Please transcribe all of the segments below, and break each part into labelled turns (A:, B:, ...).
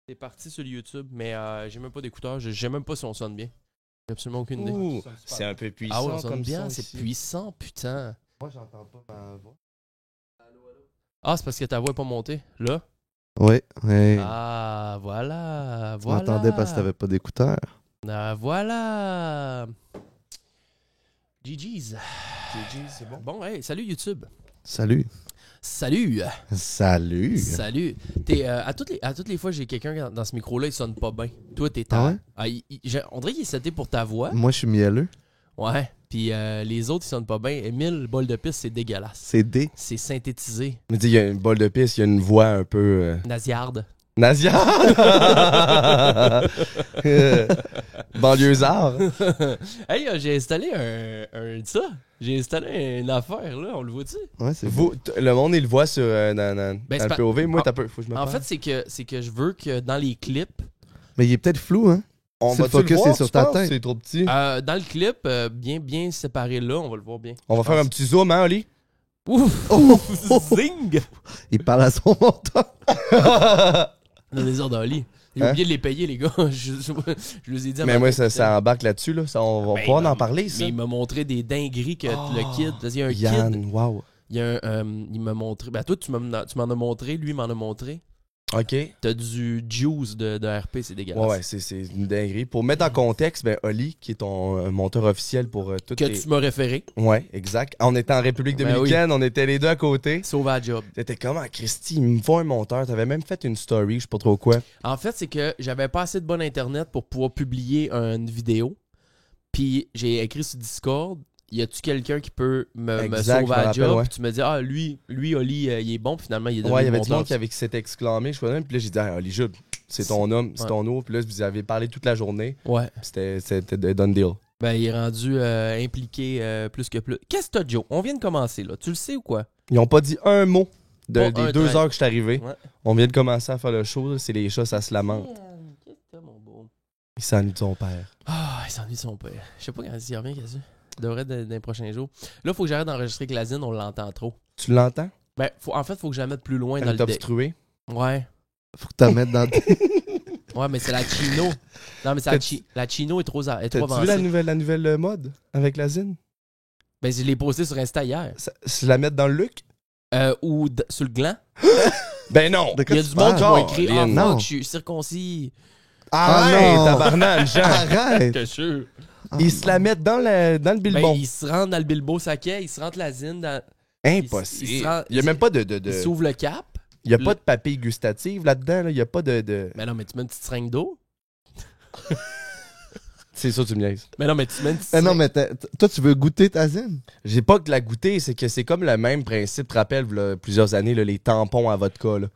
A: C'est parti sur le YouTube, mais j'ai même pas d'écouteurs. Je sais même pas si on sonne bien. J'ai absolument aucune idée.
B: Ouh, c'est un peu puissant.
A: Ah ouais, on sonne
B: comme
A: bien,
B: son
A: c'est
B: ici.
A: puissant, putain.
C: Moi, j'entends pas ma voix.
A: Ah, c'est parce que ta voix est pas montée. Là?
C: Oui, oui.
A: Ah, voilà.
C: Tu
A: Voilà.
C: m'entendais parce que t'avais pas d'écouteurs.
A: Ah, voilà. GG's.
B: GG, c'est bon.
A: Bon, hey, salut YouTube.
C: Salut.
A: Salut.
C: Salut.
A: Salut. À toutes les fois, j'ai quelqu'un dans ce micro-là, il sonne pas bien. Toi, t'es
C: Ah ouais?
A: on dirait qu'il est seté pour ta voix.
C: Moi, je suis mielleux.
A: Ouais. Puis les autres, ils sonnent pas bien. Émile, bol de piste, c'est dégueulasse.
C: C'est D.
A: C'est synthétisé.
B: Mais dis, il y a une bol de piste, il y a une voix un peu...
A: Naziarde.
B: Nasia! Banlieusard.
A: Hey, j'ai installé J'ai installé une affaire, là. On le voit-tu?
C: Ouais, c'est
B: Vous, le monde, il le voit sur, dans
A: c'est
B: le
A: pas-
B: POV. Moi,
A: en-
B: t'as peu. Faut que je me
A: En
B: parle.
A: fait, c'est que je veux que dans les clips,
C: Mais il est peut-être flou, hein?
B: on
C: si le
B: va-tu le
C: focus
B: voir,
C: est sur
B: tu
C: ta
B: penses?
C: tête.
B: C'est trop petit.
A: dans le clip, bien séparé là, on va le voir bien.
B: On va faire un petit zoom, hein, Oli?
A: Ouf!
C: Oh!
A: Zing!
C: Il parle à son monteur.
A: Dans les heures d'Oli. J'ai
B: Hein?
A: oublié de les payer, les gars. Je les ai dit à
B: Mais
A: ma
B: moi,
A: tête,
B: ça embarque là-dessus, là. Ça, on va
A: Ben,
B: pouvoir
A: il m'a-
B: en parler, ça.
A: Mais il m'a montré des dingueries que le kid. Il y a un kid.
B: Yann, wow.
A: Il y a il m'a montré. Ben, toi, tu m'en as montré. Lui, il m'en a montré.
B: OK.
A: T'as du juice de RP, c'est dégueulasse.
B: Ouais, c'est une dinguerie. Pour mettre en contexte, ben, Oli, qui est ton monteur officiel pour toutes
A: Que
B: les...
A: tu m'as référé.
B: Ouais, exact. On était en République
A: Ben
B: dominicaine, on était les deux à côté.
A: Sauve à job.
B: T'étais comment, Christy? Il me faut un monteur. T'avais même fait une story, je sais pas trop quoi.
A: En fait, c'est que j'avais pas assez de bon internet pour pouvoir publier une vidéo. Puis j'ai écrit sur Discord. Y a-tu quelqu'un qui peut me
B: Exact,
A: sauver
B: je me
A: à
B: rappelle,
A: job?
B: ouais.
A: Puis tu me dis, ah, lui Oli, il est bon. Puis finalement, il est devenu
B: Ouais, il y avait du
A: monteur.
B: monde qui s'était exclamé, je crois même. Puis là, j'ai dit, ah, Oli Jude, c'est ton homme, c'est
A: Ouais.
B: ton eau. Puis là, vous avez parlé toute la journée.
A: Ouais.
B: Puis c'était done deal.
A: Ben, il est rendu impliqué plus que plus. Qu'est-ce que t'as, Joe? On vient de commencer, là. Tu le sais ou quoi?
B: Ils ont pas dit un mot
A: Pas
B: des
A: un
B: 2
A: trait.
B: heures que je suis arrivé.
A: Ouais.
B: On vient de commencer à faire le show, là. C'est les chats, ça se lamente.
A: Qu'est-ce que t'as, mon beau?
B: Il s'ennuie de son père.
A: Ah, il s'ennuie de son père. Je sais pas quand il revient, qu'est-ce que il devrait être dans les prochains jours. Là, faut que j'arrête d'enregistrer avec Lazine, on l'entend trop.
B: Tu l'entends?
A: Ben, en fait, faut que je la mette plus loin dans
B: Elle
A: le
B: t'a
A: deck.
B: obstrué?
A: Ouais.
C: Faut que tu la mettes dans
A: Ouais, mais c'est la Chino. Non, mais c'est la Chino est trop
B: T'as-tu vu
A: avancée.
B: la nouvelle mode avec la zine?
A: Ben, je l'ai posté sur Insta hier.
B: Se la mettre dans le look?
A: Ou sur le gland.
B: Ben non!
C: De
A: Il
C: quoi
A: y a
C: tu
A: du monde qui
C: parles?
A: m'a écrit « Ah,
B: Lynn.
C: Non.
A: fuck, je suis circoncis.
B: Arrête,
C: non.
B: tabarnak, Jean! »
C: Arrête!
A: Que sûr.
B: Ils se la mettent dans le
A: Ben,
B: bilbon.
A: il se rentre dans le Bilbo Saquet, il se rentre la zine, dans...
B: Impossible.
A: il se rend-
B: Il y a même pas de...
A: il s'ouvre le cap.
B: Il y a pas de papille gustative là-dedans, là. Il y a pas de...
A: Mais non, mais tu mets une petite seringue d'eau.
B: C'est ça, tu me niaises.
A: Mais non, mais tu mets une petite
C: Eh non,
A: seringue.
C: mais toi, tu veux goûter ta zine?
B: J'ai pas que la goûter, c'est que c'est comme le même principe, tu te rappelles, là, plusieurs années, là, les tampons à vodka, là.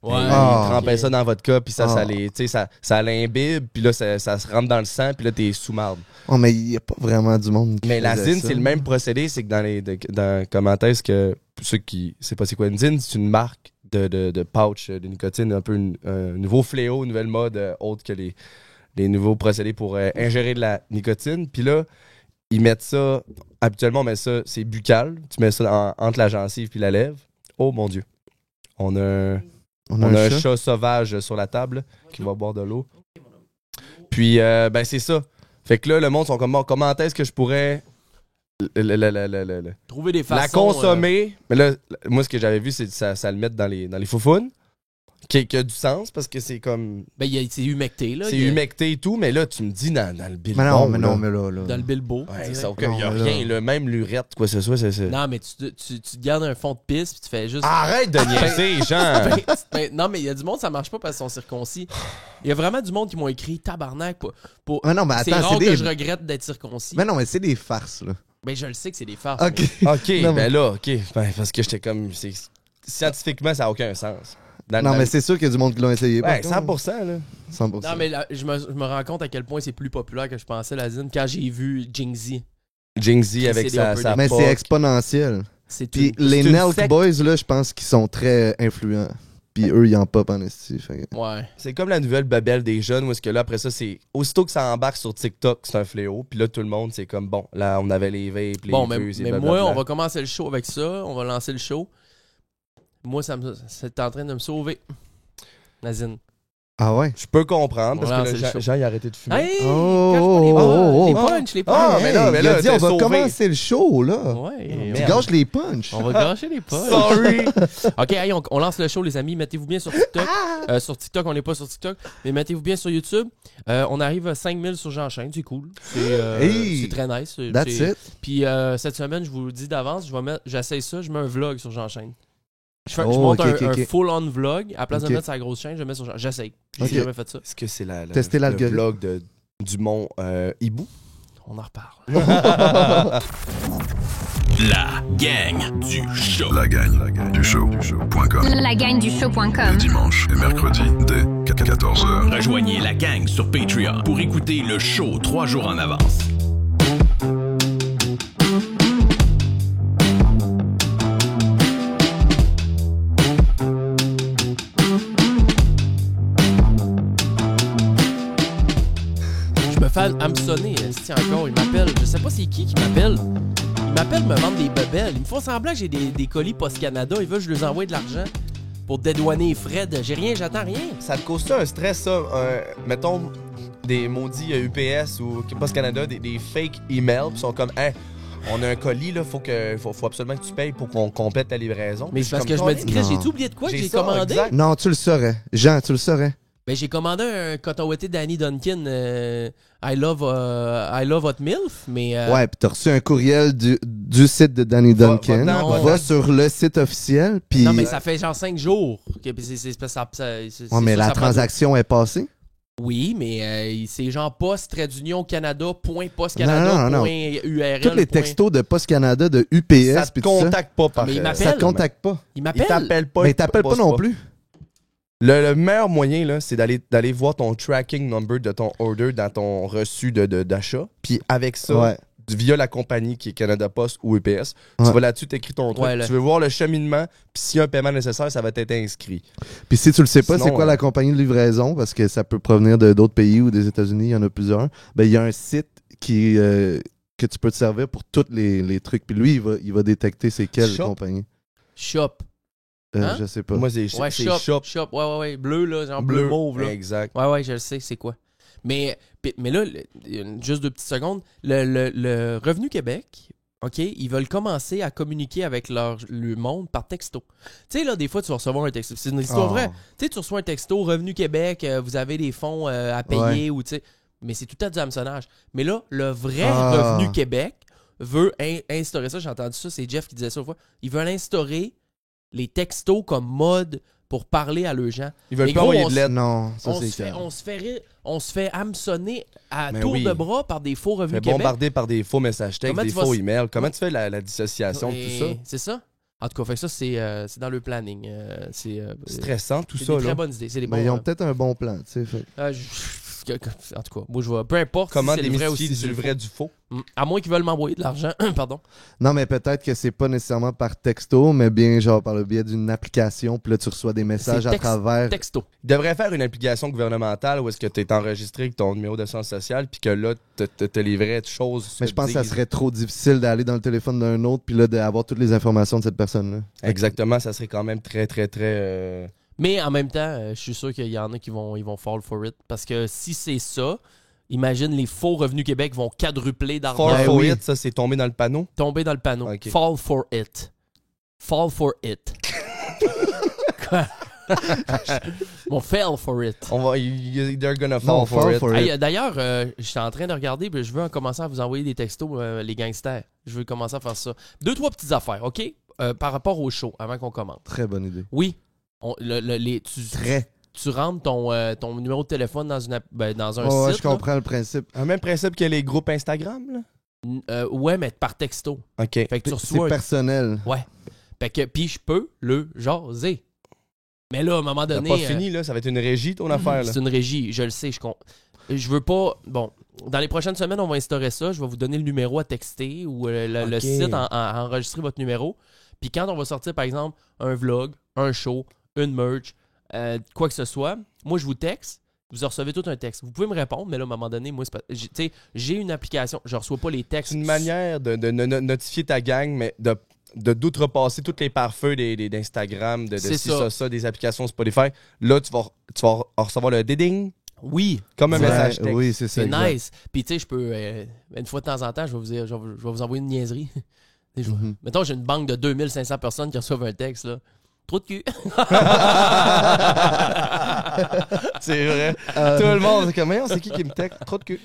A: Ouais.
B: Ils trempaient ça dans la vodka, puis ça
C: Ah.
B: les, tu sais, ça l'imbibe, puis là, ça se rentre dans le sang, puis là, t'es sous marde.
C: Oh, mais il n'y a pas vraiment du monde qui
B: Mais la
C: faisait
B: zine,
C: ça.
B: c'est le même procédé, c'est que dans comment est-ce que, pour ceux qui, c'est pas c'est quoi une zine, c'est une marque de pouch de nicotine, un peu un nouveau fléau, une nouvelle mode, autre que les nouveaux procédés pour ingérer de la nicotine. Puis là, ils mettent ça, habituellement, on met ça, c'est buccal, tu mets ça entre la gencive puis la lèvre. Oh mon Dieu. On a un chat sauvage sur la table qui va boire de l'eau. Puis, ben, c'est ça. Fait que là, le monde sont comme, comment est-ce que je pourrais
A: Trouver des façons...
B: la consommer? Mais là, moi, ce que j'avais vu, c'est ça le mettre dans les foufounes. Qui a du sens parce que c'est comme.
A: Ben, c'est humecté, là.
B: C'est
A: Il y a-
B: humecté et tout, mais là, tu me dis dans le bilbon.
C: Mais non,
B: là.
C: mais là.
A: Dans le Bilbo.
B: Ouais,
A: direct.
B: sauf qu'il n'y a
C: Non,
B: rien,
C: là.
B: là, même l'urette, quoi que ce soit, c'est.
A: Non, mais tu te gardes un fond de pisse puis tu fais juste...
B: Arrête de niaiser, Jean!
A: Non, mais il y a du monde, ça marche pas parce qu'ils sont circoncis. Il y a vraiment du monde qui m'ont écrit tabarnak. Pour...
C: Mais non, mais
A: c'est
C: attends,
A: rare
C: c'est
A: que
C: des...
A: je regrette d'être circoncis.
C: Mais non, mais c'est des farces, là.
A: Ben, je le sais que c'est des farces.
C: OK.
B: Ok,
C: Non,
B: ben là, ok. Ben, parce que j'étais comme. Scientifiquement, ça n'a aucun sens.
C: Non, mais c'est sûr qu'il y a du monde qui l'ont essayé.
B: Ouais,
C: par contre.
B: 100%, là.
C: 100%.
A: Non, mais là, je me rends compte à quel point c'est plus populaire que je pensais, la zine, quand j'ai vu Jingzi.
B: Jingzi avec
A: C'est
B: sa
C: Mais
B: poque.
C: c'est exponentiel.
A: C'est
C: Puis
A: tout.
C: les
B: c'est une
C: Nelk
B: secte.
C: Boys, là, je pense qu'ils sont très influents. Puis eux, ils en pop en esti. Fait que-
A: Ouais.
B: C'est comme la nouvelle babelle des jeunes, où est-ce que là, après ça, c'est. Aussitôt que ça embarque sur TikTok, c'est un fléau. Puis là, tout le monde, c'est comme, bon, là, on avait les vapes, les
A: Bon, mais
B: feux,
A: moi, on va commencer le show avec ça. On va lancer le show. Moi, c'est en train de me sauver. Nazine.
C: Ah ouais?
B: Je peux comprendre,
A: On
B: parce que
A: lance
B: là,
A: le show.
B: Jean, il a arrêté de fumer.
A: Hey!
C: Oh,
A: Les
C: oh,
A: punch, les punch.
B: Ah, mais là,
C: il a dit, on va
B: t'es sauvé.
C: commencer le show, là.
A: Ouais,
C: Tu gâches les punchs.
A: on va gâcher les punch.
B: Sorry!
A: OK, hey, on lance le show, les amis. Mettez-vous bien sur TikTok. Sur TikTok, on n'est pas sur TikTok. Mais mettez-vous bien sur YouTube. On arrive à 5000 sur Jean-Chaîne. C'est cool.
C: Hey!
A: C'est très nice.
C: That's it.
A: Puis cette semaine, je vous le dis d'avance, j'essaye ça. Je mets un vlog sur Jean-Chaîne. Je
C: Oh,
A: monte
C: ok,
A: un
C: ok.
A: full-on vlog. À la place
C: Ok.
A: de mettre sa grosse chaîne, je mets sur Jean-Chaîne. J'essaye.
C: Ok.
A: J'ai jamais fait ça.
B: Est-ce que c'est
C: Tester
B: le
C: l'algorithme.
B: vlog du mont Hibou?
A: On en reparle.
D: La gang du show. La gang du show.com.
E: La gang du show.com.
D: Dimanche et mercredi dès 14h. Rejoignez la gang sur Patreon pour écouter le show 3 jours en avance.
A: Je me fais hameçonner, c'est encore. Il m'appelle. Je sais pas c'est qui m'appelle. Il m'appelle me vendre des bebelles. Ils me font semblant que j'ai des colis Post Canada. Ils veulent que je leur envoie de l'argent pour dédouaner les frais. J'ai rien, j'attends rien.
B: Ça te cause un stress, ça? Mettons, des maudits UPS ou Post Canada, des fake emails, pis sont comme, hein, on a un colis, là, faut absolument que tu payes pour qu'on complète la livraison.
A: Mais c'est parce que je me dis, Chris, j'ai-tu oublié de quoi que j'ai commandé?
B: Exact.
C: Non, tu le saurais. Jean, tu le saurais.
A: Ben, j'ai commandé un coton ouaté Danny Duncan. I love hot milf, mais.
C: Ouais, puis t'as reçu un courriel du site de Danny Duncan.
A: va-t'en.
C: Va sur le site officiel, puis...
A: Non, mais ça fait genre 5 jours. Okay, puis
C: Ouais, mais la transaction est passée.
A: Oui, mais c'est genre post-d'union Canada, point
C: Non,
A: post-canada,
C: non.
A: point URL.
C: Tous les textos de Post Canada, de UPS,
B: Ça te
C: puis tout ça,
B: contacte pas par
A: Mais il m'appelle.
C: ça te contacte pas.
A: Il
B: Il
A: m'appelle.
B: t'appelle pas.
C: Mais il t'appelle pas non plus.
B: Le meilleur moyen, là, c'est d'aller voir ton tracking number de ton order dans ton reçu d'achat. Puis avec ça,
C: Ouais.
B: via la compagnie qui est Canada Post ou UPS, tu
C: Ouais.
B: vas là-dessus, t'écris ton truc.
A: Ouais, là.
B: Tu veux voir le cheminement, puis s'il y a un paiement nécessaire, ça va t'être inscrit.
C: Puis si tu le sais pas,
B: Sinon,
C: c'est quoi la compagnie de livraison, parce que ça peut provenir d'autres pays ou des États-Unis, il y en a plusieurs. Ben, il y a un site que tu peux te servir pour tous les trucs. Puis lui, il va détecter c'est quelle
B: Shop.
C: compagnie.
A: Shop. Hein?
C: Je sais pas.
B: Moi, c'est
A: Ouais,
B: Shop.
A: Shop. Ouais. Bleu, là, genre bleu mauve, là.
B: Exact.
A: Ouais, je le sais, c'est quoi. Mais là, juste 2 petites secondes. Le Revenu Québec, OK, ils veulent commencer à communiquer avec le monde par texto. Tu sais, là, des fois, tu vas recevoir un texto. C'est une histoire
C: Oh.
A: vraie. Tu sais, tu reçois un texto, Revenu Québec, vous avez des fonds à payer, ou tu sais. Mais c'est tout à du hameçonnage. Mais là, le vrai Revenu Québec veut instaurer ça. J'ai entendu ça, c'est Jeff qui disait ça une fois. Ils veulent instaurer les textos comme mode pour parler à leurs gens.
B: Ils veulent
A: Mais
B: pas
A: gros,
B: envoyer
A: on
B: de
A: s-
B: lettres.
C: Non, ça
A: On
C: c'est
A: se, fait,
C: clair.
A: on se fait hameçonner à
B: Mais
A: tour
B: oui.
A: de bras par des faux Revenus
B: Fait
A: Québec.
B: bombardé par des faux messages textes,
A: Comment
B: des
A: tu vas
B: faux
A: s-
B: emails. Comment tu fais la dissociation de
A: Et
B: tout ça?
A: C'est ça? En tout cas, fait que ça, c'est dans le planning. C'est
B: Stressant, tout
A: c'est
B: ça,
A: des très
B: là.
A: bonnes idées. C'est des
C: Mais
A: bons,
C: ils ont peut-être un bon plan, tu sais. fait.
A: en tout cas, moi, je vois. Peu importe
B: Comment
A: si c'est le vrai ou
B: démystifier
A: si c'est
B: du
A: le
B: vrai
A: faux.
B: du faux?
A: À moins qu'ils veulent m'envoyer de l'argent. Pardon.
C: Non, mais peut-être que c'est pas nécessairement par texto, mais bien genre par le biais d'une application, puis là tu reçois des messages à travers.
A: Texto.
B: Ils devraient faire une application gouvernementale où est-ce que tu es enregistré avec ton numéro d'assurance sociale puis que là, te les vraies choses.
C: Mais je pense que ça serait trop difficile d'aller dans le téléphone d'un autre puis là d'avoir toutes les informations de cette personne-là.
B: Exactement, ça serait quand même très, très, très...
A: Mais en même temps, je suis sûr qu'il y en a qui vont fall for it. Parce que si c'est ça, imagine les faux Revenus Québec vont quadrupler d'argent.
B: Fall
C: Ben
B: for
C: oui.
B: it, ça, c'est tombé dans le panneau.
A: Tomber dans le panneau.
B: Ok.
A: Fall for it. Fall for it. Quoi? Bon, fail for it.
B: They're gonna fall
C: Non,
B: for
C: fall
B: it.
C: for
A: Hey, d'ailleurs, j'étais en train de regarder, puis je veux commencer à vous envoyer des textos, les gangsters. Je veux commencer à faire ça. 2-3 petites affaires, OK? Par rapport au show, avant qu'on commence.
C: Très bonne idée.
A: Oui, tu rentres ton numéro de téléphone dans dans un
C: Ouais,
A: site.
C: je comprends le principe.
B: Un même principe que les groupes Instagram, là?
A: Ouais, mais par texto.
B: OK.
A: Fait que tu
C: C'est
A: reçois un...
C: personnel.
A: Ouais. Fait que, puis je peux le jaser. Mais là, à un moment
B: T'as
A: donné...
B: pas fini, là. Ça va être une régie, ton affaire, là.
A: C'est une régie, je le sais. Je veux pas... Bon, dans les prochaines semaines, on va instaurer ça. Je vais vous donner le numéro à texter ou le
B: Ok.
A: site à enregistrer votre numéro. Puis quand on va sortir, par exemple, un vlog, un show, une merch, quoi que ce soit, moi, je vous texte. Vous recevez tout un texte. Vous pouvez me répondre, mais là, à un moment donné, moi, c'est pas... Tu sais, j'ai une application. Je reçois pas les textes.
B: C'est une manière de notifier ta gang, mais de d'outrepasser tous les pare-feux d'Instagram, de
A: C'est
B: ci,
A: ça.
B: ça, des applications Spotify. Là, tu vas recevoir le ding
A: Oui.
B: comme un
C: Ouais,
B: message texte.
C: Oui, c'est ça.
A: C'est
C: exact.
A: nice. Puis tu sais, je peux, une fois de temps en temps, je vais vous envoyer une niaiserie. Tu sais,
C: Mhm.
A: Mettons, j'ai une banque de 2500 personnes qui reçoivent un texte, là. Trop de cul.
B: C'est vrai. Tout le monde, c'est comme, c'est qui me texte? Trop de cul.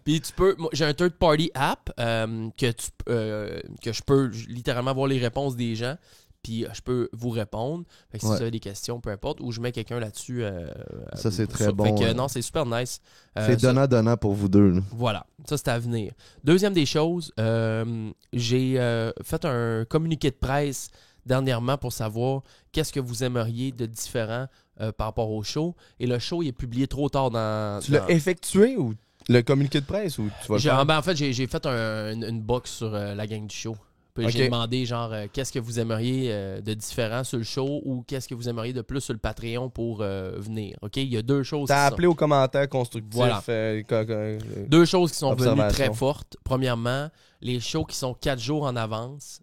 A: Puis tu peux, moi, j'ai un third party app que je peux littéralement voir les réponses des gens. Puis je peux vous répondre. Fait que si
C: Ouais.
A: vous avez des questions, peu importe, ou je mets quelqu'un là-dessus.
C: Ça, c'est très
A: Fait
C: bon,
A: que
C: ouais.
A: non, c'est super nice.
C: C'est
A: Ça,
C: donnant-donnant pour vous deux. Là.
A: voilà, ça c'est à venir. Deuxième des choses, j'ai fait un communiqué de presse dernièrement pour savoir qu'est-ce que vous aimeriez de différent par rapport au show. Et le show il est publié trop tard dans...
B: Tu l'as effectué ou le communiqué de presse ou tu vas le faire?
A: En fait, j'ai fait une box sur la gang du show. Puis
B: Ok.
A: j'ai demandé, genre, qu'est-ce que vous aimeriez de différent sur le show ou qu'est-ce que vous aimeriez de plus sur le Patreon pour venir. OK? Il y a deux choses.
B: T'as
A: qui
B: appelé aux commentaires constructifs.
A: Voilà.
B: Deux.
A: Deux choses qui sont revenues
B: Observation.
A: très fortes. Premièrement, les shows qui sont 4 jours en avance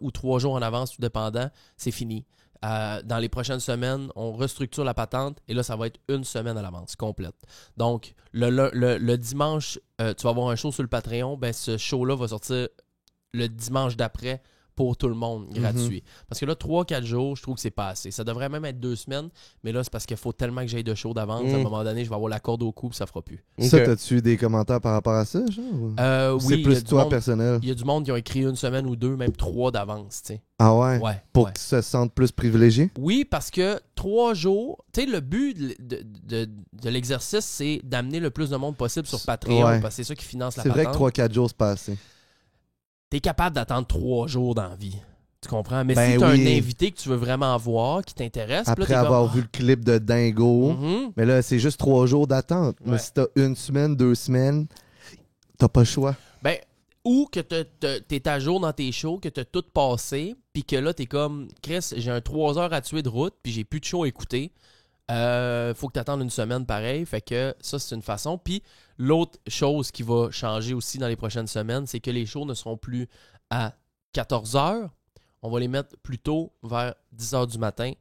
A: ou 3 jours en avance, tout dépendant, c'est fini. Dans les prochaines semaines, on restructure la patente et là, ça va être une semaine à l'avance, complète. Donc, le dimanche, tu vas avoir un show sur le Patreon. Ben, ce show-là va sortir le dimanche d'après pour tout le monde, gratuit. Parce que là, 3-4 jours, je trouve que c'est pas assez. Ça devrait même être 2 semaines, mais là, c'est parce qu'il faut tellement que j'aille de show d'avance. À un moment donné, je vais avoir la corde au cou puis ça fera plus.
C: Ça,
B: Ok.
C: t'as-tu eu des commentaires par rapport à ça, genre? ou-
A: Oui,
C: c'est
A: il y a
C: plus
A: du
C: toi
A: monde-
C: personnel.
A: Il y a du monde qui ont écrit une semaine ou 2, même 3 d'avance, tu sais.
C: Ah ouais?
A: Ouais.
C: Pour
A: ouais.
C: qu'ils se sentent plus privilégiés?
A: Oui, parce que 3 jours, tu sais, le but de l'exercice, c'est d'amener le plus de monde possible sur Patreon,
C: Ouais.
A: parce que c'est ça qui finance la
C: C'est vrai que
A: patente.
C: 3-4 jours, c'est pas assez.
A: T'es capable d'attendre 3 jours dans la vie. Tu comprends? Mais
C: Ben
A: si t'as
C: oui.
A: un invité que tu veux vraiment voir, qui t'intéresse, puis là,
C: Après
A: t'es
C: avoir
A: comme,
C: vu le clip de Dingo,
A: Mhm.
C: mais là, c'est juste 3 jours d'attente.
A: Ouais.
C: Mais si t'as 1 semaine, 2 semaines, t'as pas le choix.
A: Ben, ou que t'es à jour dans tes shows, que t'as tout passé, puis que là, t'es comme, Chris, j'ai un 3 heures à tuer de route, puis j'ai plus de show à écouter. Faut que t'attendes une semaine pareil. Fait que ça, c'est une façon. Puis l'autre chose qui va changer aussi dans les prochaines semaines, c'est que les shows ne seront plus à 14 heures. On va les mettre plutôt vers 10 heures du matin.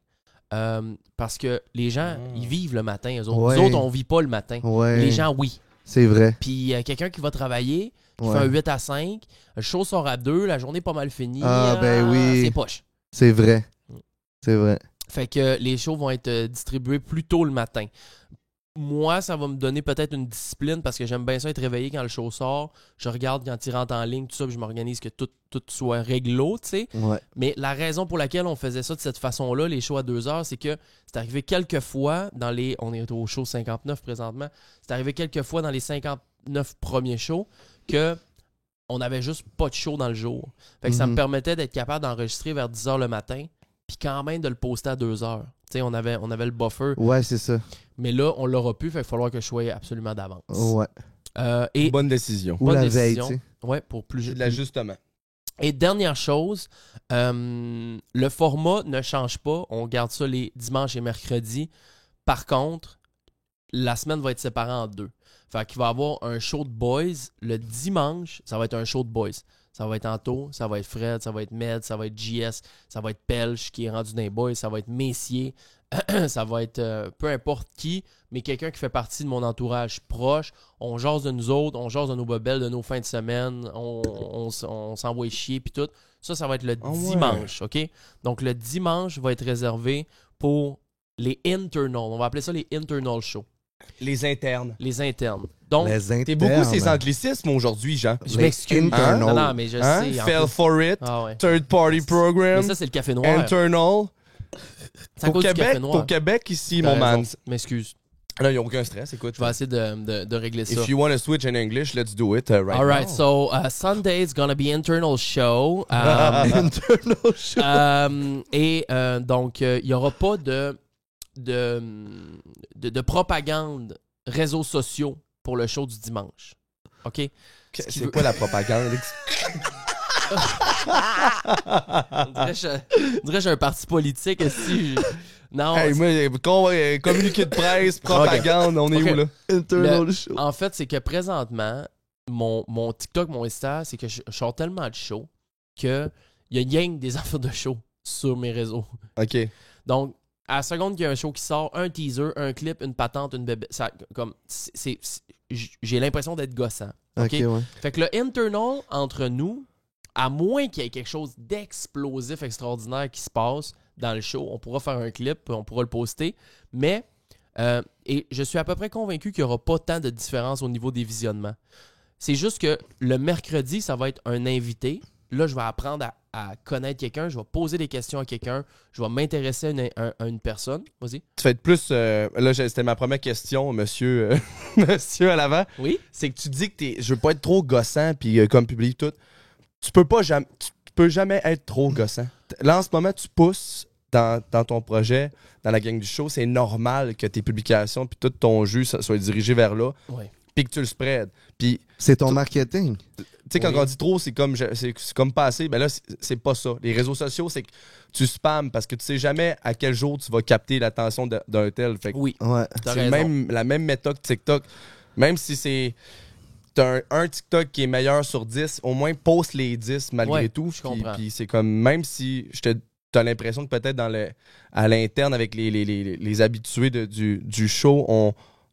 A: Parce que les gens, ils vivent le matin. Eux autres,
C: Ouais.
A: Nous autres, on vit pas le matin.
C: Ouais.
A: Les gens, oui.
C: C'est vrai.
A: Puis quelqu'un qui va travailler, qui
C: Ouais.
A: fait un 8 à 5, le show sort à 2, la journée est pas mal finie.
C: Ah, ben oui.
A: C'est poche.
C: C'est vrai. C'est vrai.
A: Fait que les shows vont être distribués plus tôt le matin. Moi, ça va me donner peut-être une discipline parce que j'aime bien ça être réveillé quand le show sort. Je regarde quand il rentre en ligne, tout ça, puis je m'organise que tout soit réglo, tu sais.
C: Ouais.
A: Mais la raison pour laquelle on faisait ça de cette façon-là, les shows à 2 heures, c'est que c'est arrivé quelques fois dans les... On est au show 59 présentement. C'est arrivé quelques fois dans les 59 premiers shows que on n'avait juste pas de show dans le jour. Fait que ça me permettait d'être capable d'enregistrer vers 10 heures le matin puis quand même de le poster à 2 heures. Tu sais, on avait le buffer.
C: Ouais, c'est ça.
A: Mais là, on l'aura plus, fait qu'il va falloir que je sois absolument d'avance.
C: Ouais.
A: Et
B: Bonne décision.
C: Ou
A: bonne
C: la veille,
A: décision.
C: tu sais.
A: Ouais, pour plus...
B: C'est de l'ajustement.
A: Et dernière chose, le format ne change pas. On garde ça les dimanches et mercredis. Par contre, la semaine va être séparée en 2. Fait qu'il va y avoir un show de boys. Le dimanche, ça va être un show de boys. Ça va être Anto, ça va être Fred, ça va être Med, ça va être JS, ça va être Pelch qui est rendu dans les boys, ça va être Messier, ça va être peu importe qui, mais quelqu'un qui fait partie de mon entourage proche. On jase de nous autres, on jase de nos bebelles, de nos fins de semaine, on s'envoie chier puis tout. Ça va être le dimanche, OK? Donc le dimanche va être réservé pour les internal. On va appeler ça les internal shows.
B: Les internes.
A: Les internes. Donc,
C: Les internes.
B: T'es beaucoup ces anglicismes aujourd'hui, Jean.
A: je
C: les
A: m'excuse.
C: internal.
A: Non, mais je
B: Hein?
A: sais. en
B: Fell
A: plus.
B: for it.
A: Ah ouais.
B: Third party program.
A: Mais ça, c'est le café noir.
B: Internal.
A: C'est à
B: Au
A: cause du café
B: Québec,
A: noir.
B: au Québec ici,
A: T'as
B: mon man.
A: raison. M'excuse.
B: Là, il n'y a aucun stress, écoute.
A: Je vais essayer de régler ça.
B: If you want to switch in English, let's do it right
A: All right,
B: now.
A: so Sunday is gonna be internal show.
C: Internal show.
A: Donc, il n'y aura pas de propagande réseaux sociaux pour le show du dimanche. OK?
B: C'est quoi la propagande?
A: On dirait que j'ai un parti politique. Si non,
B: Hey, moi, communiqué de presse, propagande, on est
A: Ok.
B: où là?
C: Internal show.
A: en fait, c'est que présentement, mon TikTok, mon Insta, c'est que je sors tellement de show que il y a une gang des affaires de show sur mes réseaux.
B: OK.
A: Donc, à la seconde qu'il y a un show qui sort, un teaser, un clip, une patente, une bébé, ça, comme, j'ai l'impression d'être gossant. OK?
C: ouais.
A: Fait que le internal entre nous, à moins qu'il y ait quelque chose d'explosif, extraordinaire qui se passe dans le show, on pourra faire un clip, on pourra le poster, mais et je suis à peu près convaincu qu'il n'y aura pas tant de différence au niveau des visionnements. C'est juste que le mercredi, ça va être un invité. Là, je vais apprendre à connaître quelqu'un, je vais poser des questions à quelqu'un, je vais m'intéresser à une personne. Vas-y.
B: Tu vas être plus... là, c'était ma première question, monsieur, monsieur à l'avant.
A: Oui?
B: C'est que tu dis que je veux pas être trop gossant, puis comme public tout. Tu peux jamais être trop gossant. Là, en ce moment, tu pousses dans ton projet, dans la gang du show. C'est normal que tes publications puis tout ton jus soit dirigé vers là.
A: Oui.
B: Puis que tu le spreads. Puis,
C: C'est ton marketing.
B: tu sais, quand on dit trop, c'est comme pas assez. Ben là, c'est pas ça. Les réseaux sociaux, c'est que tu spams parce que tu sais jamais à quel jour tu vas capter l'attention d'un tel. Fait que
A: Oui.
C: Ouais.
A: T'as
B: c'est
A: raison.
B: la même méthode que TikTok. Même si t'as un TikTok qui est meilleur sur 10, au moins poste les 10 malgré
A: Ouais,
B: tout.
A: je comprends.
B: Puis c'est comme, même si t'as l'impression que peut-être à l'interne avec les habitués du show,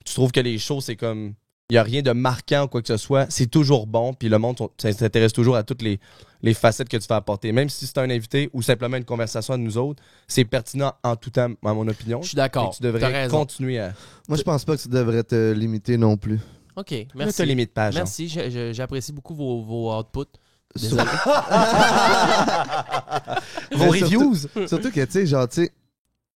B: tu trouves que les shows, c'est comme, il n'y a rien de marquant ou quoi que ce soit. C'est toujours bon, puis le monde s'intéresse toujours à toutes les facettes que tu vas apporter. Même si c'est un invité ou simplement une conversation à nous autres, c'est pertinent en tout temps, à mon opinion.
A: Je suis d'accord.
B: Et tu
A: T'as
B: devrais
A: raison.
B: continuer à...
C: Moi, je pense pas que tu devrais te limiter non plus.
A: OK,
B: Ne
A: merci.
B: te limite pas, genre.
A: Merci, j'apprécie beaucoup vos outputs. Désolé.
B: Vos
C: Mais
B: reviews?
C: Surtout que, tu sais, genre, tu sais,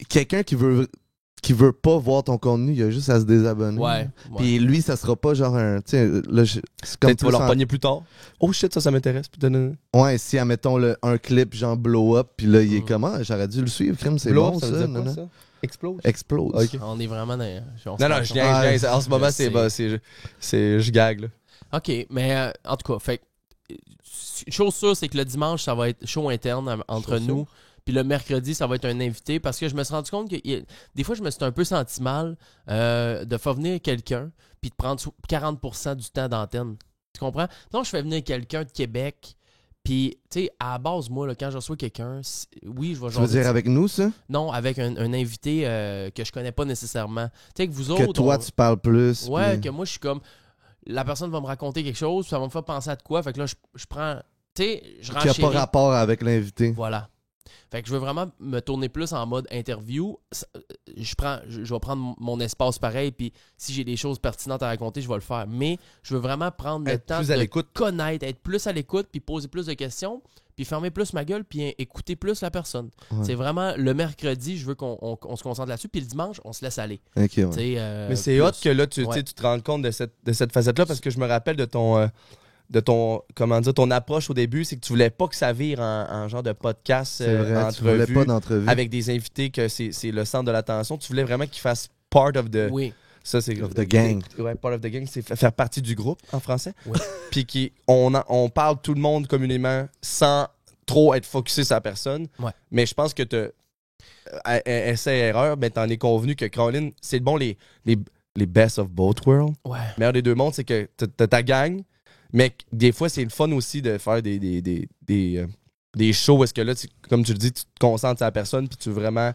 C: quelqu'un qui veut pas voir ton contenu, il a juste à se désabonner.
A: Ouais.
C: Puis lui, ça sera pas genre un. Tu sais, là, c'est comme
B: Peut-être tu vas
C: plus
B: leur
C: en-
B: pogner plus tard. Oh shit, ça m'intéresse. Puis
C: Ouais, si, admettons, un clip genre blow up, puis là, il est
A: Mm.
C: comment? J'aurais dû le suivre, crime, c'est
B: Blow
C: bon,
B: up,
C: ça.
B: veut dire
C: Non,
B: quoi,
C: non.
B: ça? Explose?
C: Explose.
B: Ok.
A: On est vraiment dans...
B: Non, non, je niaise. En ce moment, je gague, là.
A: OK, mais en tout cas, fait que, une chose sûre, c'est que le dimanche, ça va être show interne entre
B: Show
A: nous. Puis le mercredi, ça va être un invité parce que je me suis rendu compte que des fois, je me suis un peu senti mal de faire venir quelqu'un puis de prendre 40% du temps d'antenne. Tu comprends? Donc, je fais venir quelqu'un de Québec. Puis, tu sais, à la base, moi, là, quand je reçois quelqu'un, oui, je vais
C: Tu veux
A: jaser
C: dire avec nous, ça?
A: Non, avec un invité que je connais pas nécessairement. Tu sais, que vous
C: Que
A: autres.
C: toi, tu parles plus.
A: Ouais,
C: puis-
A: que moi, je suis comme. La personne va me raconter quelque chose, ça va me faire penser à de quoi. Fait que là, je prends. Tu sais, je
C: Qui a
A: renchéris.
C: pas rapport avec l'invité.
A: Voilà. Fait que je veux vraiment me tourner plus en mode interview. Je vais prendre mon espace pareil, puis si j'ai des choses pertinentes à raconter, je vais le faire. Mais je veux vraiment prendre le
B: Être
A: temps
B: plus à
A: de
B: l'écoute.
A: connaître, être plus à l'écoute, puis poser plus de questions, puis fermer plus ma gueule, puis écouter plus la personne.
C: Ouais.
A: C'est vraiment le mercredi, je veux qu'on se concentre là-dessus, puis le dimanche, on se laisse aller.
C: Ok, ouais.
A: Tu sais,
B: Mais c'est
A: plus.
B: hot que là, tu
A: Ouais.
B: te rends compte de cette facette-là parce que je me rappelle de ton comment dire, ton approche au début, c'est que tu voulais pas que ça vire en genre de podcast,
C: C'est vrai, tu voulais
B: entrevue,
C: pas d'entrevue.
B: avec des invités que c'est le centre de l'attention. Tu voulais vraiment qu'ils fassent part of the...
A: Oui.
B: Ça, c'est
C: Of the gang.
B: Ouais, part of the gang, c'est faire partie du groupe en français.
A: Oui.
B: Puis on parle tout le monde communément sans trop être focusé sur la personne.
A: Ouais.
B: Mais je pense que essai-erreur, ben t'en es convenu que Caroline, c'est bon les best of both worlds.
A: Ouais.
B: Meilleur des deux mondes, c'est que t'as ta gang, mais des fois, c'est le fun aussi de faire des shows où est-ce que là, comme tu le dis, tu te concentres sur la personne, puis tu veux vraiment...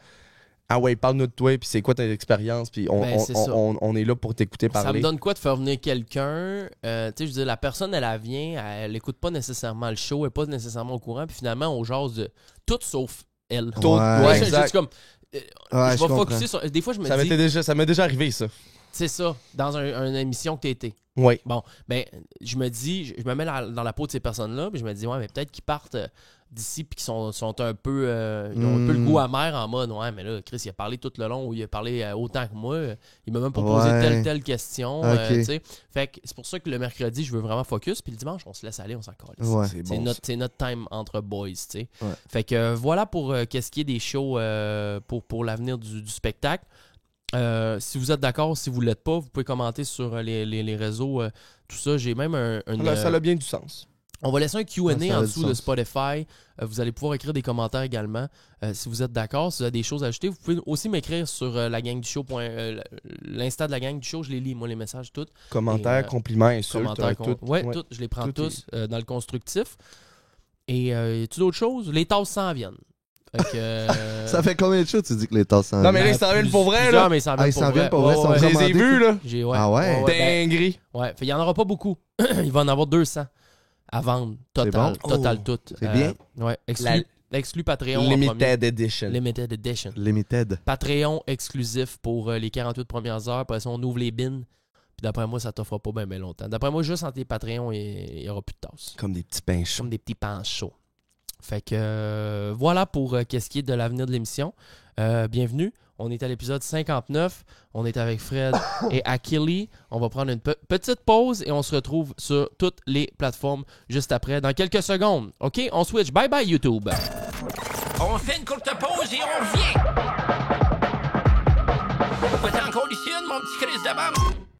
B: Ah ouais, parle-nous de toi, puis c'est quoi ton expérience, puis
A: Ben, c'est ça.
B: on est là pour t'écouter
A: Ça
B: parler.
A: me donne quoi de faire venir quelqu'un? Tu sais, je veux dire, la personne, elle vient, elle écoute pas nécessairement le show, elle est pas nécessairement au courant, puis finalement, on jase de tout sauf elle.
B: Tout-
C: Ouais,
B: ouais,
A: Je-
B: exact.
A: je suis comme,
C: Ouais,
A: je
C: je
A: vais
C: comprends.
A: focuser sur. Des fois, je me
B: Ça
A: dis,
B: m'est déjà arrivé, ça.
A: c'est ça, dans une émission que tu été.
B: Oui.
A: Bon, ben, je me dis, je me mets dans la peau de ces personnes-là, puis je me dis, ouais, mais peut-être qu'ils partent d'ici, puis qu'ils sont un peu. Ils ont un peu le goût amer en mode, ouais, mais là, Chris, il a parlé tout le long, ou il a parlé autant que moi. Il m'a même pas posé
C: Ouais.
A: telle question.
C: Ok.
A: Tu sais. Fait que c'est pour ça que le mercredi, je veux vraiment focus, puis le dimanche, on se laisse aller, on s'en colle.
C: Ouais.
B: C'est
A: C'est
B: bon.
A: notre, notre time entre boys, tu sais.
C: Ouais.
A: Fait que voilà pour qu'est-ce qui est des shows pour l'avenir du spectacle. Si vous êtes d'accord, si vous ne l'êtes pas, vous pouvez commenter sur les réseaux, tout ça. J'ai même
B: Ça a bien du sens.
A: on va laisser un Q&A
C: Ouais, ça a
A: en
C: du
A: dessous de
C: sens.
A: Spotify. Vous allez pouvoir écrire des commentaires également. Si vous êtes d'accord, si vous avez des choses à ajouter, vous pouvez aussi m'écrire sur la gang du show. L'insta de la gang du show, je les lis, moi, les messages, toutes.
B: Commentaires,
A: Et,
B: compliments, insultes,
A: Commentaires,
B: tout.
A: ouais, tout, je les prends
B: Tout
A: tous dans le constructif. Et tu d'autres choses? Les tasses s'en viennent.
C: Ça fait combien de shows tu dis que les tasses s'en
B: Non, mais
C: viennent?
B: là, ils s'en viennent pour vrai,
A: Plusieurs,
B: là.
A: mais ils s'en
C: Ah, ils s'en viennent pour vrai,
A: Ouais,
C: sont
B: Je les ai vus, là.
A: ouais.
C: Ah ouais?
B: Dinguerie.
A: Ouais, il y en aura pas beaucoup. Il va en avoir 200 à vendre. Total,
C: bon?
A: total
C: Oh,
A: tout.
C: c'est bien.
A: Ouais,
B: La-
A: exclu Patreon en
B: Limited
A: premier.
B: Edition.
A: Limited Edition.
C: Limited.
A: Patreon exclusif pour les 48 premières heures. Après ça, on ouvre les bins. Puis d'après moi, ça t'offre pas bien longtemps. D'après moi, juste entre les Patreons, il y aura plus de tasses.
B: Comme des petits pains chauds.
A: Comme des petits pains chauds. Fait que voilà pour qu'est-ce qui est de l'avenir de l'émission. Bienvenue. On est à l'épisode 59. On est avec Fred et Achille. On va prendre une petite pause et on se retrouve sur toutes les plateformes juste après, dans quelques secondes. OK? On switch. Bye bye YouTube.
E: On fait une courte pause et on revient. Pas encore ici, mon petit Chris de bam.